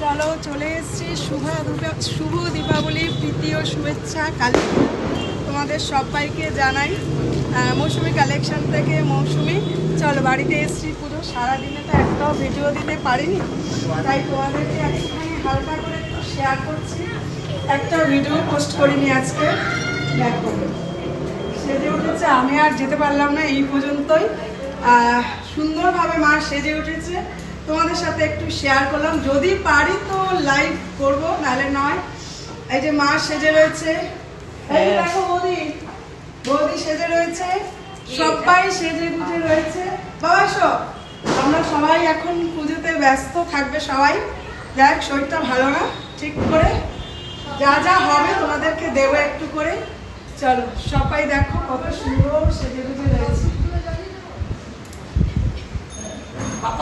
চলো চলে এসেছি শুভ দীপাবলির তৃতীয় শুভেচ্ছা কালী তোমাদের সবাইকে জানাই মৌসুমি কালেকশন থেকে। মৌসুমি চলো বাড়িতে এসেছি, পুরো সারাদিনে তো একটাও ভিডিও দিতে পারিনি, তাই তোমাদেরকে একটুখানি হালকা করে শেয়ার করছি। একটা ভিডিও পোস্ট করিনি আজকে, দেখো সেজে উঠেছে। আমি আর যেতে পারলাম না, এই পর্যন্তই। সুন্দরভাবে মা সেজে উঠেছে, তোমাদের সাথে একটু শেয়ার করলাম। যদি পারি তো লাইভ করবো, নাহলে নয়। এই যে মা সেজে রয়েছে, এই দেখো বৌদি সেজে রয়েছে, সবাই সেজে গুজে রয়েছে। বাবা সব আমরা সবাই এখন পুজোতে ব্যস্ত থাকবে সবাই। দেখ শরীরটা ভালো না, ঠিক করে যা যা হবে তোমাদেরকে দেবো একটু করে। চলো সবাই দেখো কত সুন্দর সেজে গুজে রয়েছে।